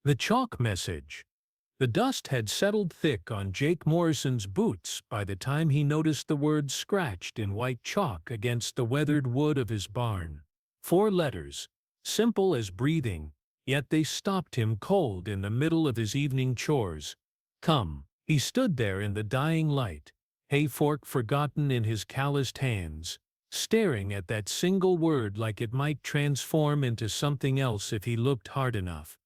The chalk message. The dust had settled thick on Jake Morrison's boots by the time he noticed the words scratched in white chalk against the weathered wood of his barn. 4 letters, simple as breathing, yet they stopped him cold in the middle of his evening chores. Come. He stood there in the dying light, hay fork forgotten in his calloused hands, staring at that single word like it might transform into something else if he looked hard enough.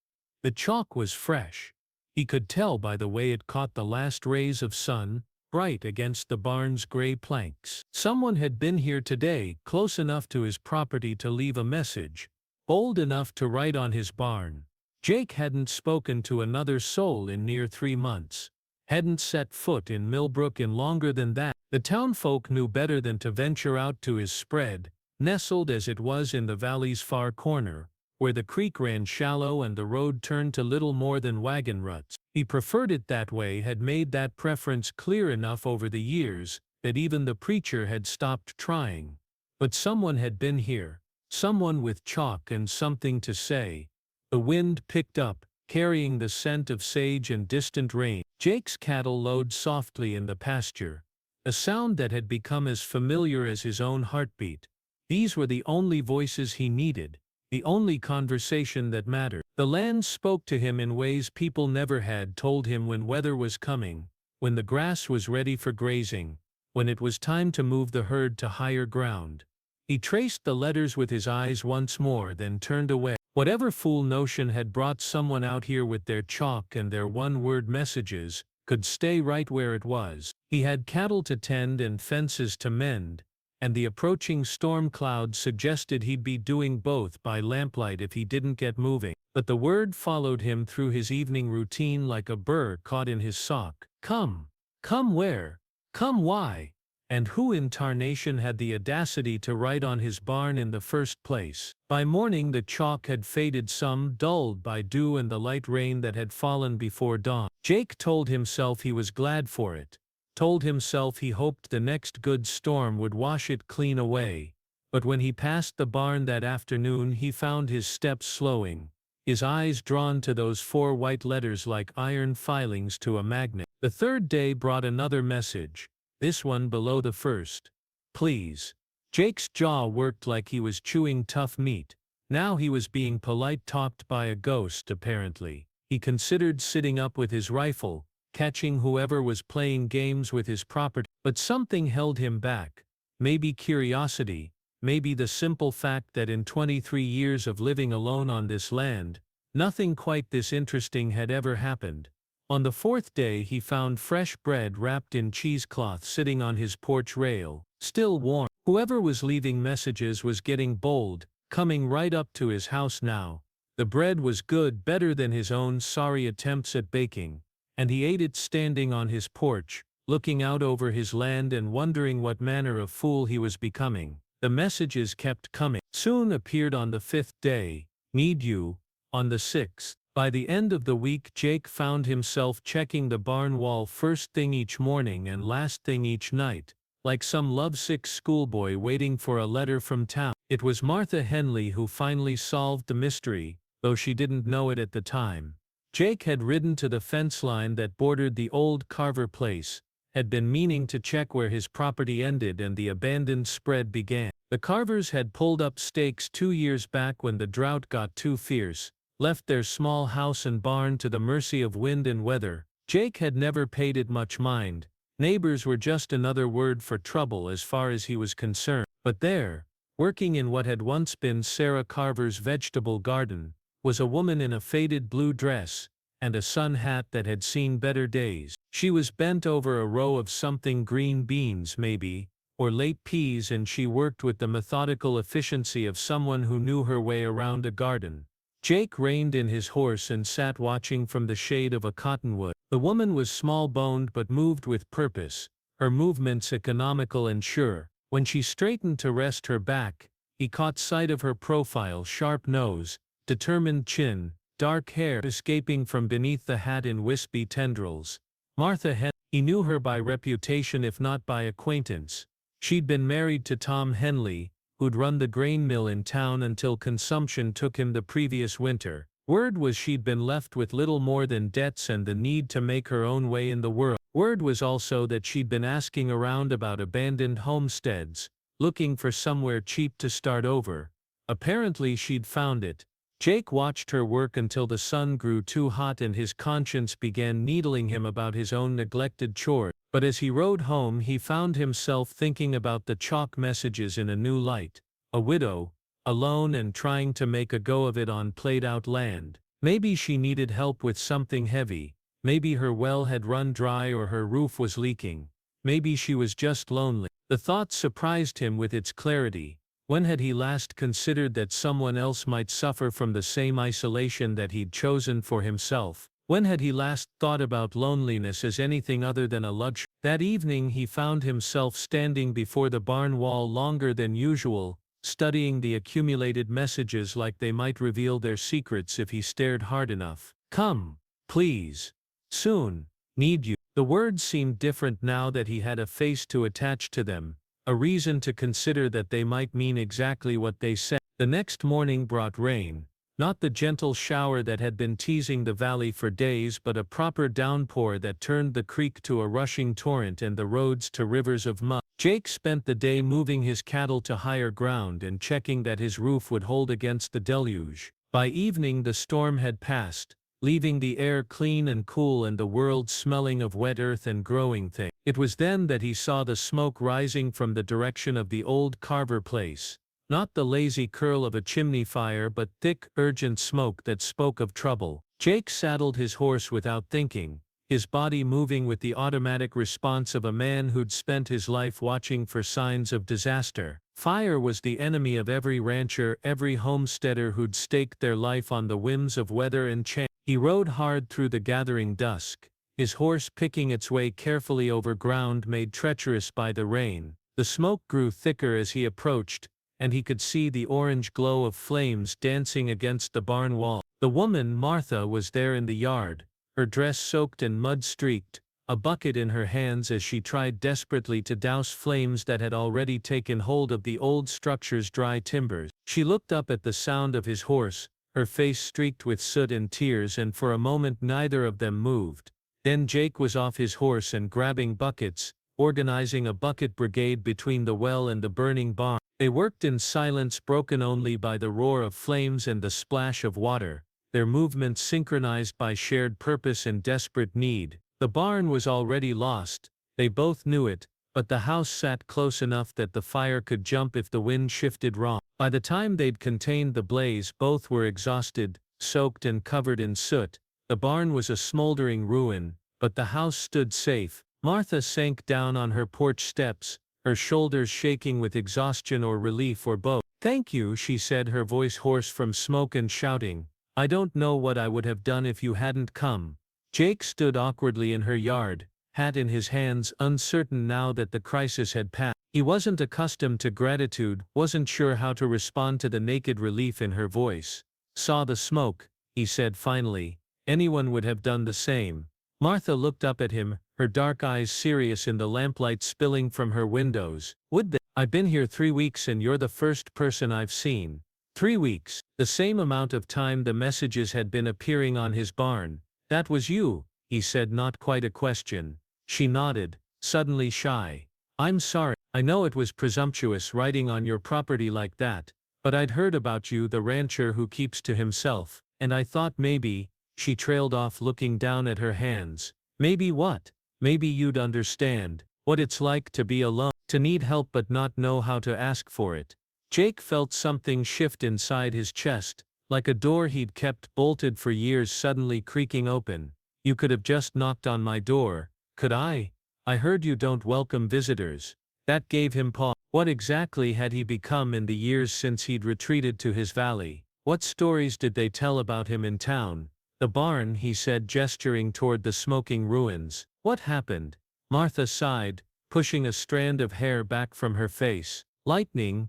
The chalk was fresh. He could tell by the way it caught the last rays of sun, bright against the barn's gray planks. Someone had been here today, close enough to his property to leave a message, bold enough to write on his barn. Jake hadn't spoken to another soul in near 3 months, hadn't set foot in Millbrook in longer than that. The townfolk knew better than to venture out to his spread, nestled as it was in the valley's far corner, where the creek ran shallow and the road turned to little more than wagon ruts. He preferred it that way, had made that preference clear enough over the years that even the preacher had stopped trying. But someone had been here, someone with chalk and something to say. The wind picked up, carrying the scent of sage and distant rain. Jake's cattle lowed softly in the pasture, a sound that had become as familiar as his own heartbeat. These were the only voices he needed, the only conversation that mattered. The land spoke to him in ways people never had told him: when weather was coming, when the grass was ready for grazing, when it was time to move the herd to higher ground. He traced the letters with his eyes once more, then turned away. Whatever fool notion had brought someone out here with their chalk and their one-word messages could stay right where it was. He had cattle to tend and fences to mend, and the approaching storm cloud suggested he'd be doing both by lamplight if he didn't get moving. But the word followed him through his evening routine like a burr caught in his sock. Come. Come where? Come why? And who in tarnation had the audacity to write on his barn in the first place? By morning the chalk had faded some, dulled by dew and the light rain that had fallen before dawn. Jake told himself he was glad for it, told himself he hoped the next good storm would wash it clean away. But when he passed the barn that afternoon, he found his steps slowing, his eyes drawn to those 4 white letters like iron filings to a magnet. The third day brought another message, this one below the first. Please. Jake's jaw worked like he was chewing tough meat. Now he was being polite talked by a ghost, apparently. He considered sitting up with his rifle, catching whoever was playing games with his property. But something held him back. Maybe curiosity, maybe the simple fact that in 23 years of living alone on this land, nothing quite this interesting had ever happened. On the 4th day he found fresh bread wrapped in cheesecloth sitting on his porch rail, still warm. Whoever was leaving messages was getting bold, coming right up to his house now. The bread was good, better than his own sorry attempts at baking, and he ate it standing on his porch, looking out over his land and wondering what manner of fool he was becoming. The messages kept coming. Soon appeared on the 5th day, need you, on the 6th. By the end of the week Jake found himself checking the barn wall first thing each morning and last thing each night, like some lovesick schoolboy waiting for a letter from town. It was Martha Henley who finally solved the mystery, though she didn't know it at the time. Jake had ridden to the fence line that bordered the old Carver place, had been meaning to check where his property ended and the abandoned spread began. The Carvers had pulled up stakes 2 years back when the drought got too fierce, left their small house and barn to the mercy of wind and weather. Jake had never paid it much mind. Neighbors were just another word for trouble as far as he was concerned. But there, working in what had once been Sarah Carver's vegetable garden, was a woman in a faded blue dress and a sun hat that had seen better days. She was bent over a row of something, green beans maybe, or late peas, and she worked with the methodical efficiency of someone who knew her way around a garden. Jake reined in his horse and sat watching from the shade of a cottonwood. The woman was small-boned but moved with purpose, her movements economical and sure. When she straightened to rest her back, he caught sight of her profile, sharp nose, determined chin, dark hair escaping from beneath the hat in wispy tendrils. Martha Henley. He knew her by reputation if not by acquaintance. She'd been married to Tom Henley, who'd run the grain mill in town until consumption took him the previous winter. Word was she'd been left with little more than debts and the need to make her own way in the world. Word was also that she'd been asking around about abandoned homesteads, looking for somewhere cheap to start over. Apparently she'd found it. Jake watched her work until the sun grew too hot and his conscience began needling him about his own neglected chores. But as he rode home he found himself thinking about the chalk messages in a new light. A widow, alone and trying to make a go of it on played-out land. Maybe she needed help with something heavy. Maybe her well had run dry or her roof was leaking. Maybe she was just lonely. The thought surprised him with its clarity. When had he last considered that someone else might suffer from the same isolation that he'd chosen for himself? When had he last thought about loneliness as anything other than a luxury? That evening he found himself standing before the barn wall longer than usual, studying the accumulated messages like they might reveal their secrets if he stared hard enough. Come, please. Soon. Need you. The words seemed different now that he had a face to attach to them, a reason to consider that they might mean exactly what they said. The next morning brought rain. Not the gentle shower that had been teasing the valley for days, but a proper downpour that turned the creek to a rushing torrent and the roads to rivers of mud. Jake spent the day moving his cattle to higher ground and checking that his roof would hold against the deluge. By evening the storm had passed, leaving the air clean and cool and the world smelling of wet earth and growing things. It was then that he saw the smoke rising from the direction of the old Carver place. Not the lazy curl of a chimney fire but thick, urgent smoke that spoke of trouble. Jake saddled his horse without thinking, his body moving with the automatic response of a man who'd spent his life watching for signs of disaster. Fire was the enemy of every rancher, every homesteader who'd staked their life on the whims of weather and chance. He rode hard through the gathering dusk, his horse picking its way carefully over ground made treacherous by the rain. The smoke grew thicker as he approached, and he could see the orange glow of flames dancing against the barn wall. The woman, Martha, was there in the yard, her dress soaked and mud-streaked, a bucket in her hands as she tried desperately to douse flames that had already taken hold of the old structure's dry timbers. She looked up at the sound of his horse, her face streaked with soot and tears, and for a moment neither of them moved. Then Jake was off his horse and grabbing buckets, organizing a bucket brigade between the well and the burning barn. They worked in silence broken only by the roar of flames and the splash of water, their movements synchronized by shared purpose and desperate need. The barn was already lost, they both knew it, but the house sat close enough that the fire could jump if the wind shifted wrong. By the time they'd contained the blaze, both were exhausted, soaked and covered in soot. The barn was a smoldering ruin, but the house stood safe. Martha sank down on her porch steps, her shoulders shaking with exhaustion or relief or both. "Thank you," she said, her voice hoarse from smoke and shouting. "I don't know what I would have done if you hadn't come." Jake stood awkwardly in her yard, hat in his hands, uncertain now that the crisis had passed. He wasn't accustomed to gratitude, wasn't sure how to respond to the naked relief in her voice. "Saw the smoke," he said finally. "Anyone would have done the same." Martha looked up at him, her dark eyes serious in the lamplight spilling from her windows. "Would they? I've been here 3 weeks and you're the first person I've seen." 3 weeks. The same amount of time the messages had been appearing on his barn. "That was you," he said, not quite a question. She nodded, suddenly shy. "I'm sorry. I know it was presumptuous writing on your property like that, but I'd heard about you, the rancher who keeps to himself, and I thought maybe," she trailed off looking down at her hands. "Maybe what? Maybe you'd understand what it's like to be alone, to need help but not know how to ask for it." Jake felt something shift inside his chest, like a door he'd kept bolted for years suddenly creaking open. "You could have just knocked on my door, could I? I heard you don't welcome visitors." That gave him pause. What exactly had he become in the years since he'd retreated to his valley? What stories did they tell about him in town? "The barn," he said, gesturing toward the smoking ruins. "What happened?" Martha sighed, pushing a strand of hair back from her face. "Lightning,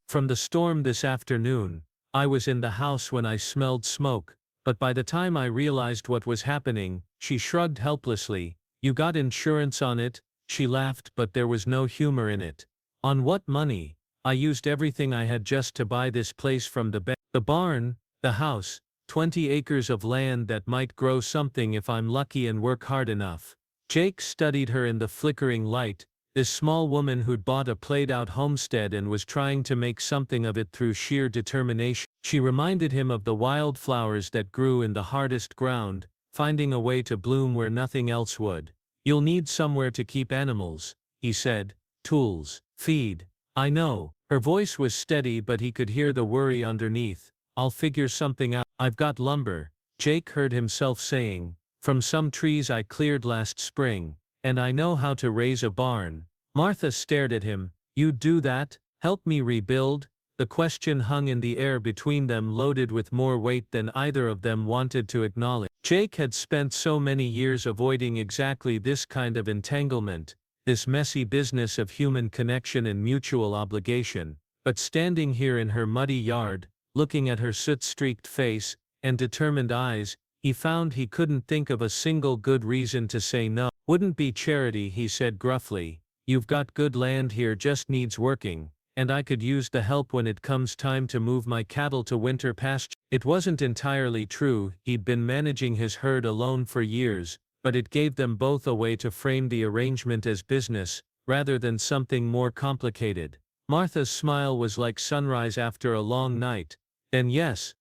from the storm this afternoon. I was in the house when I smelled smoke, but by the time I realized what was happening," she shrugged helplessly. "You got insurance on it?" She laughed, but there was no humor in it. "On what money? I used everything I had just to buy this place from the barn, the house, 20 acres of land that might grow something if I'm lucky and work hard enough. Jake studied her in the flickering light, this small woman who'd bought a played-out homestead and was trying to make something of it through sheer determination. She reminded him of the wildflowers that grew in the hardest ground, finding a way to bloom where nothing else would. You'll need somewhere to keep animals, he said. Tools, feed. I know. Her voice was steady, but he could hear the worry underneath. I'll figure something out. I've got lumber, Jake heard himself saying, from some trees I cleared last spring, and I know how to raise a barn. Martha stared at him. You'd do that? Help me rebuild? The question hung in the air between them, loaded with more weight than either of them wanted to acknowledge. Jake had spent so many years avoiding exactly this kind of entanglement, this messy business of human connection and mutual obligation, but standing here in her muddy yard, looking at her soot-streaked face and determined eyes, he found he couldn't think of a single good reason to say no. Wouldn't be charity, he said gruffly. You've got good land here, just needs working, and I could use the help when it comes time to move my cattle to winter pasture. It wasn't entirely true. He'd been managing his herd alone for years, but it gave them both a way to frame the arrangement as business, rather than something more complicated. Martha's smile was like sunrise after a long night. Then yes,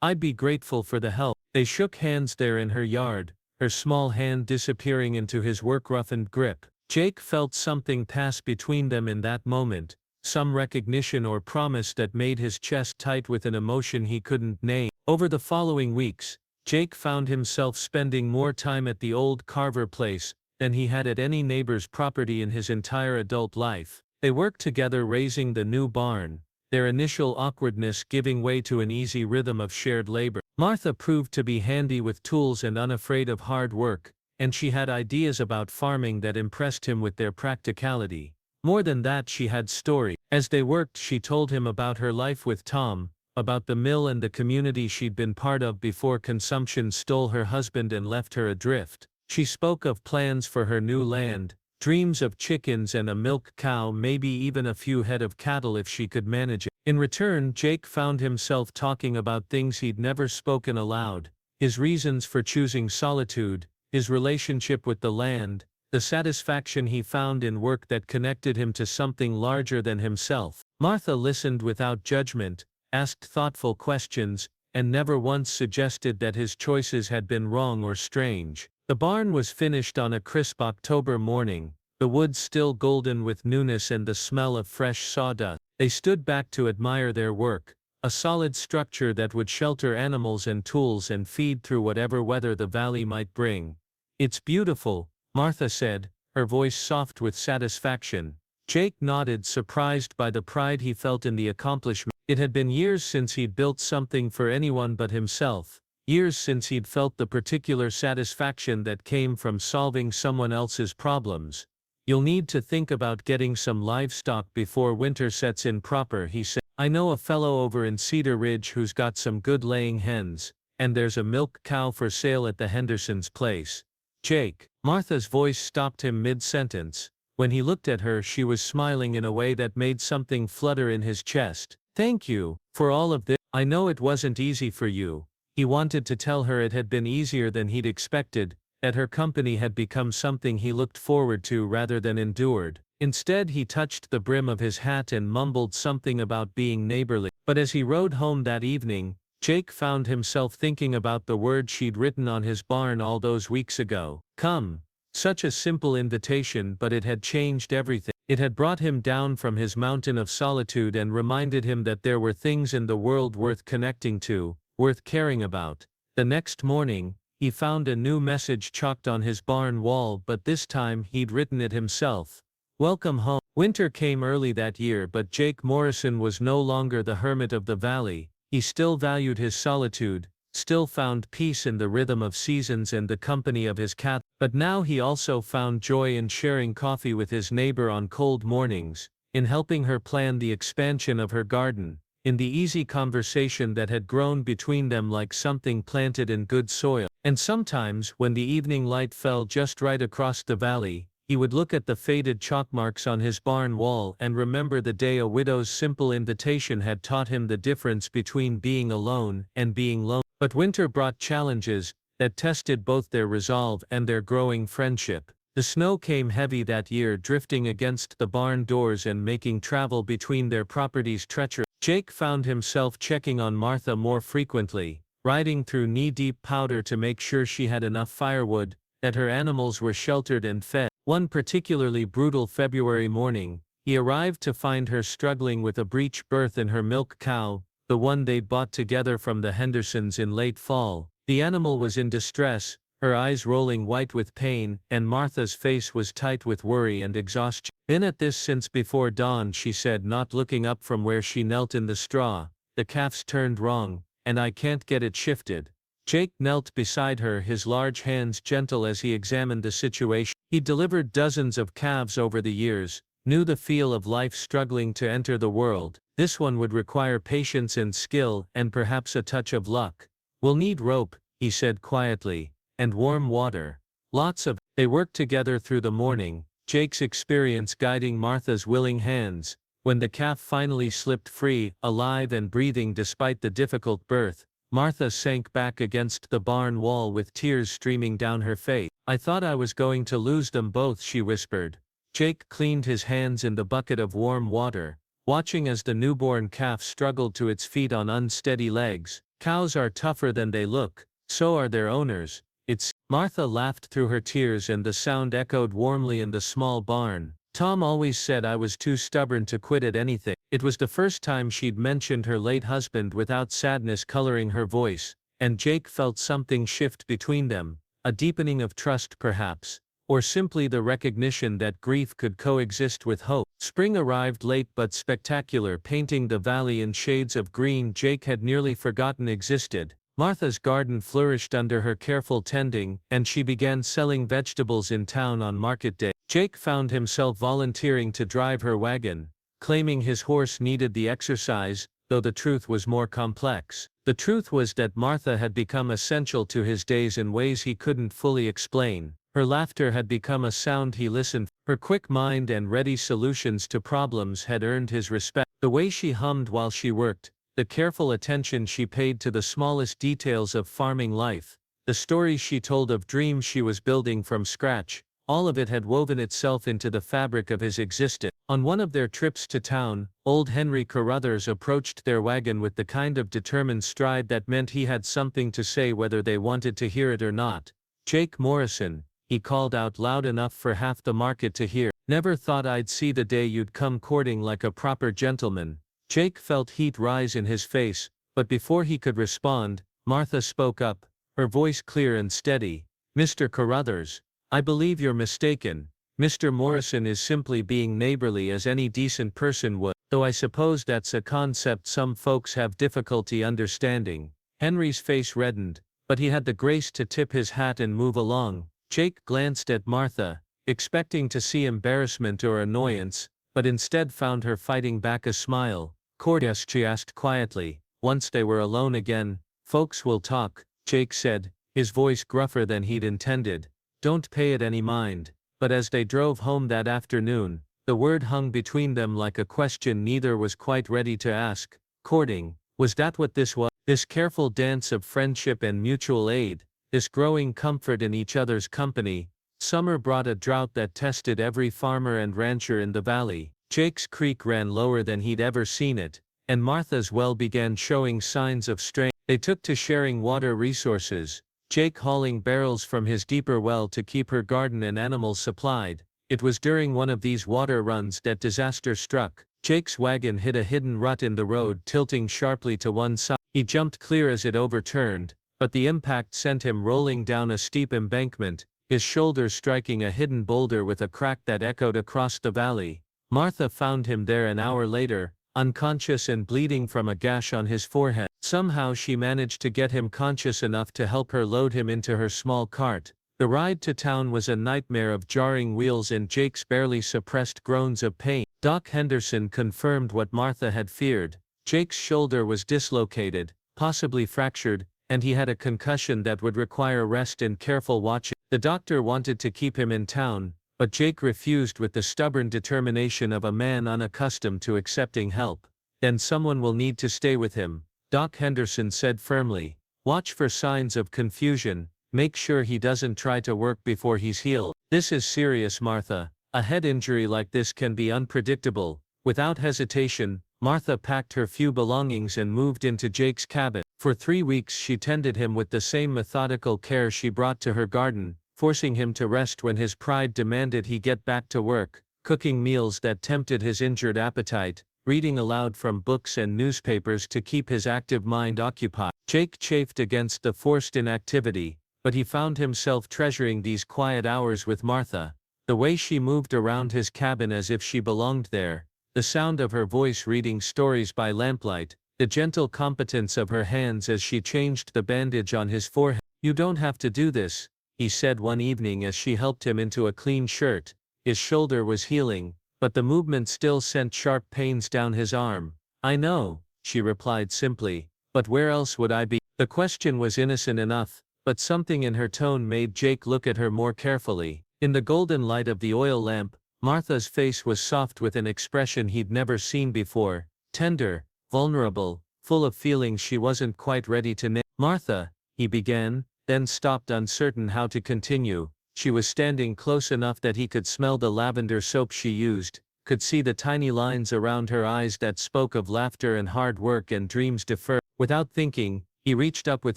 I'd be grateful for the help. They shook hands there in her yard, her small hand disappearing into his work-roughened grip. Jake felt something pass between them in that moment, some recognition or promise that made his chest tight with an emotion he couldn't name. Over the following weeks, Jake found himself spending more time at the old Carver place than he had at any neighbor's property in his entire adult life. They worked together raising the new barn, their initial awkwardness giving way to an easy rhythm of shared labor. Martha proved to be handy with tools and unafraid of hard work, and she had ideas about farming that impressed him with their practicality. More than that, she had stories. As they worked, she told him about her life with Tom, about the mill and the community she'd been part of before consumption stole her husband and left her adrift. She spoke of plans for her new land, dreams of chickens and a milk cow, maybe even a few head of cattle if she could manage it. In return, Jake found himself talking about things he'd never spoken aloud, his reasons for choosing solitude, his relationship with the land, the satisfaction he found in work that connected him to something larger than himself. Martha listened without judgment, asked thoughtful questions, and never once suggested that his choices had been wrong or strange. The barn was finished on a crisp October morning, the woods still golden with newness and the smell of fresh sawdust. They stood back to admire their work, a solid structure that would shelter animals and tools and feed through whatever weather the valley might bring. It's beautiful, Martha said, her voice soft with satisfaction. Jake nodded, surprised by the pride he felt in the accomplishment. It had been years since he'd built something for anyone but himself. Years since he'd felt the particular satisfaction that came from solving someone else's problems. You'll need to think about getting some livestock before winter sets in proper, he said. I know a fellow over in Cedar Ridge who's got some good laying hens, and there's a milk cow for sale at the Henderson's place. Jake. Martha's voice stopped him mid-sentence. When he looked at her, she was smiling in a way that made something flutter in his chest. Thank you for all of this. I know it wasn't easy for you. He wanted to tell her it had been easier than he'd expected, that her company had become something he looked forward to rather than endured. Instead, he touched the brim of his hat and mumbled something about being neighborly. But as he rode home that evening, Jake found himself thinking about the words she'd written on his barn all those weeks ago. Come. Such a simple invitation, but it had changed everything. It had brought him down from his mountain of solitude and reminded him that there were things in the world worth connecting to, worth caring about. The next morning, he found a new message chalked on his barn wall, but this time he'd written it himself. Welcome home. Winter came early that year, but Jake Morrison was no longer the hermit of the valley. He still valued his solitude, still found peace in the rhythm of seasons and the company of his cat. But now he also found joy in sharing coffee with his neighbor on cold mornings, in helping her plan the expansion of her garden, in the easy conversation that had grown between them like something planted in good soil. And sometimes, when the evening light fell just right across the valley, he would look at the faded chalk marks on his barn wall and remember the day a widow's simple invitation had taught him the difference between being alone and being lonely. But winter brought challenges that tested both their resolve and their growing friendship. The snow came heavy that year, drifting against the barn doors and making travel between their properties treacherous. Jake found himself checking on Martha more frequently, riding through knee-deep powder to make sure she had enough firewood, that her animals were sheltered and fed. One particularly brutal February morning, he arrived to find her struggling with a breech birth in her milk cow, the one they'd bought together from the Hendersons in late fall. The animal was in distress, her eyes rolling white with pain, and Martha's face was tight with worry and exhaustion. "Been at this since before dawn," she said, not looking up from where she knelt in the straw. "The calf's turned wrong, and I can't get it shifted." Jake knelt beside her, his large hands gentle as he examined the situation. He'd delivered dozens of calves over the years, knew the feel of life struggling to enter the world. This one would require patience and skill, and perhaps a touch of luck. "We'll need rope," he said quietly, "and warm water. Lots of." They worked together through the morning, Jake's experience guiding Martha's willing hands. When the calf finally slipped free, alive and breathing despite the difficult birth, Martha sank back against the barn wall with tears streaming down her face. "I thought I was going to lose them both," she whispered. Jake cleaned his hands in the bucket of warm water, watching as the newborn calf struggled to its feet on unsteady legs. "Cows are tougher than they look, so are their owners. It's." Martha laughed through her tears, and the sound echoed warmly in the small barn. "Tom always said I was too stubborn to quit at anything." It was the first time she'd mentioned her late husband without sadness coloring her voice, and Jake felt something shift between them, a deepening of trust perhaps, or simply the recognition that grief could coexist with hope. Spring arrived late but spectacular, painting the valley in shades of green Jake had nearly forgotten existed. Martha's garden flourished under her careful tending, and she began selling vegetables in town on market day. Jake found himself volunteering to drive her wagon, claiming his horse needed the exercise, though the truth was more complex. The truth was that Martha had become essential to his days in ways he couldn't fully explain. Her laughter had become a sound he listened for. Her quick mind and ready solutions to problems had earned his respect. The way she hummed while she worked, the careful attention she paid to the smallest details of farming life, the stories she told of dreams she was building from scratch, all of it had woven itself into the fabric of his existence. On one of their trips to town, old Henry Carruthers approached their wagon with the kind of determined stride that meant he had something to say whether they wanted to hear it or not. "Jake Morrison," he called out loud enough for half the market to hear. "Never thought I'd see the day you'd come courting like a proper gentleman." Jake felt heat rise in his face, but before he could respond, Martha spoke up, her voice clear and steady. "Mr. Carruthers, I believe you're mistaken. Mr. Morrison is simply being neighborly as any decent person would, though I suppose that's a concept some folks have difficulty understanding." Henry's face reddened, but he had the grace to tip his hat and move along. Jake glanced at Martha, expecting to see embarrassment or annoyance, but instead found her fighting back a smile. "Cordes," she asked quietly, once they were alone again. "Folks will talk," Jake said, his voice gruffer than he'd intended. "Don't pay it any mind." But as they drove home that afternoon, the word hung between them like a question neither was quite ready to ask. Courting, was that what this was? This careful dance of friendship and mutual aid, this growing comfort in each other's company. Summer brought a drought that tested every farmer and rancher in the valley. Jake's creek ran lower than he'd ever seen it, and Martha's well began showing signs of strain. They took to sharing water resources, Jake hauling barrels from his deeper well to keep her garden and animals supplied. It was during one of these water runs that disaster struck. Jake's wagon hit a hidden rut in the road, tilting sharply to one side. He jumped clear as it overturned, but the impact sent him rolling down a steep embankment, his shoulder striking a hidden boulder with a crack that echoed across the valley. Martha found him there an hour later, unconscious and bleeding from a gash on his forehead. Somehow she managed to get him conscious enough to help her load him into her small cart. The ride to town was a nightmare of jarring wheels and Jake's barely suppressed groans of pain. Doc Henderson confirmed what Martha had feared. Jake's shoulder was dislocated, possibly fractured, and he had a concussion that would require rest and careful watching. The doctor wanted to keep him in town, but Jake refused with the stubborn determination of a man unaccustomed to accepting help. "Then someone will need to stay with him," Doc Henderson said firmly. Watch for signs of confusion, make sure he doesn't try to work before he's healed. This is serious, Martha. A head injury like this can be unpredictable. Without hesitation, Martha packed her few belongings and moved into Jake's cabin. For 3 weeks she tended him with the same methodical care she brought to her garden, forcing him to rest when his pride demanded he get back to work, cooking meals that tempted his injured appetite, reading aloud from books and newspapers to keep his active mind occupied. Jake chafed against the forced inactivity, but he found himself treasuring these quiet hours with Martha. The way she moved around his cabin as if she belonged there, the sound of her voice reading stories by lamplight, the gentle competence of her hands as she changed the bandage on his forehead. "You don't have to do this," he said one evening as she helped him into a clean shirt. His shoulder was healing, but the movement still sent sharp pains down his arm. "I know," she replied simply, "but where else would I be?" The question was innocent enough, but something in her tone made Jake look at her more carefully. In the golden light of the oil lamp, Martha's face was soft with an expression he'd never seen before, tender, vulnerable, full of feelings she wasn't quite ready to name. "Martha," he began, then stopped, uncertain how to continue. She was standing close enough that he could smell the lavender soap she used, could see the tiny lines around her eyes that spoke of laughter and hard work and dreams deferred. Without thinking, he reached up with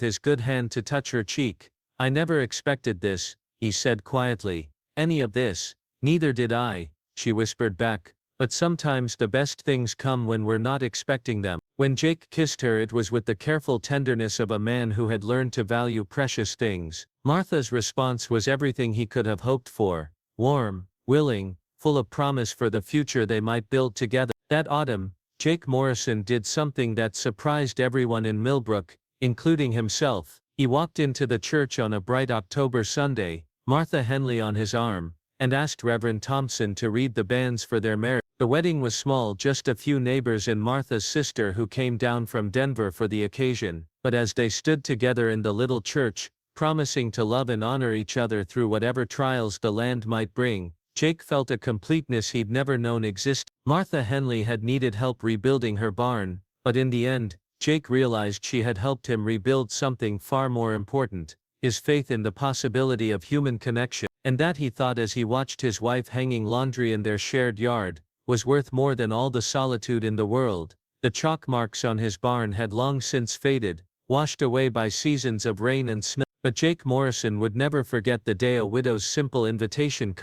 his good hand to touch her cheek. "I never expected this," he said quietly. "Any of this." "Neither did I," she whispered back, "but sometimes the best things come when we're not expecting them." When Jake kissed her, it was with the careful tenderness of a man who had learned to value precious things. Martha's response was everything he could have hoped for: warm, willing, full of promise for the future they might build together. That autumn, Jake Morrison did something that surprised everyone in Millbrook, including himself. He walked into the church on a bright October Sunday, Martha Henley on his arm, and asked Reverend Thompson to read the banns for their marriage. The wedding was small, just a few neighbors and Martha's sister who came down from Denver for the occasion, but as they stood together in the little church, promising to love and honor each other through whatever trials the land might bring, Jake felt a completeness he'd never known exist. Martha Henley had needed help rebuilding her barn, but in the end, Jake realized she had helped him rebuild something far more important: his faith in the possibility of human connection. And that, he thought as he watched his wife hanging laundry in their shared yard, was worth more than all the solitude in the world. The chalk marks on his barn had long since faded, washed away by seasons of rain and snow. But Jake Morrison would never forget the day a widow's simple invitation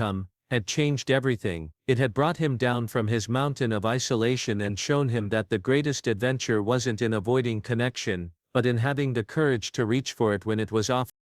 had changed everything. It had brought him down from his mountain of isolation and shown him that the greatest adventure wasn't in avoiding connection, but in having the courage to reach for it when it was offered.